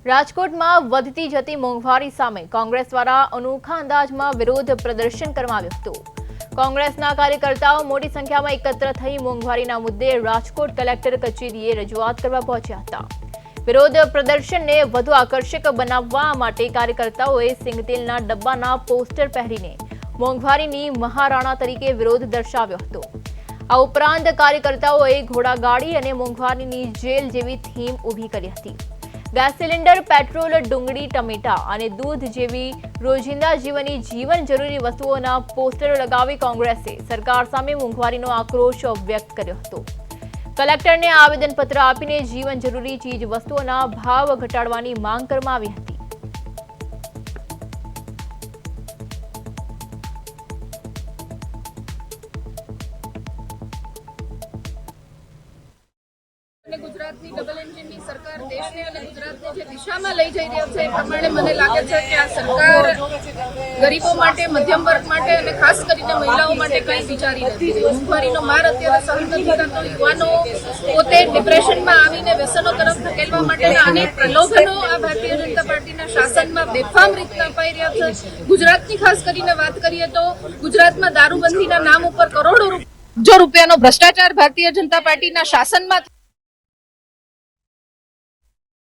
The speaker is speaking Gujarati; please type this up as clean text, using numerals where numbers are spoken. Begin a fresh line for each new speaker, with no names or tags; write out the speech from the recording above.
રાજકોટમાં વધતી જતી મોંઘવારી સામે કોંગ્રેસ દ્વારા અનોખા અંદાજમાં વિરોધ પ્રદર્શન કરવામાં આવ્યું હતું। કોંગ્રેસના કાર્યકર્તાઓ મોટી સંખ્યામાં એકત્ર થઈ મોંઘવારીના મુદ્દે રાજકોટ કલેક્ટર કચેરીએ રજૂઆત કરવા પહોંચ્યા હતા। વિરોધ પ્રદર્શનને વધુ આકર્ષક બનાવવા માટે કાર્યકર્તાઓએ સિંગતેલના ડબ્બાના પોસ્ટર પહેરીને મોંઘવારીની મહારાણા તરીકે વિરોધ દર્શાવ્યો હતો। આ ઉપરાંત કાર્યકર્તાઓએ ઘોડાગાડી અને મોંઘવારીની જેલ જેવી થીમ ઊભી કરી હતી। ગેસ સિલિન્ડર, પેટ્રોલ, ડુંગળી, ટમેટા અને દૂધ જેવી રોજિંદા જીવનની જીવન જરૂરી વસ્તુઓના પોસ્ટરો લગાવી કોંગ્રેસે સરકાર સામે મોંઘવારીનો આક્રોશ વ્યક્ત કર્યો હતો। કલેક્ટરને આવેદનપત્ર આપીને જીવન જરૂરી ચીજ વસ્તુઓના ભાવ ઘટાડવાની માંગ કરવામાં આવી હતી।
ગુજરાતની ડબલ એન્જિનની સરકાર દેશને અને ગુજરાતને જે દિશામાં લઈ જઈ રહ્યો છે એ પ્રમાણે મને લાગે છે કે આ સરકાર ગરીબો માટે, મધ્યમ વર્ગ માટે અને ખાસ કરીને મહિલાઓ માટે કંઈ વિચારી નથી। મોંઘવારીનો માર અત્યારે સહન નથી થતો। યુવાનો પોતે ડિપ્રેશનમાં આવીને વ્યસનો તરફ ધકેલવા માટેના અનેક પ્રલોભનો આ ભારતીય જનતા પાર્ટીના શાસનમાં બેફામ રીતના અપાઈ રહ્યા છે। ગુજરાતની ખાસ કરીને વાત કરીએ તો ગુજરાતમાં દારૂબંધીના નામ ઉપર કરોડો રૂપિયાનો ભ્રષ્ટાચાર ભારતીય જનતા પાર્ટીના શાસનમાં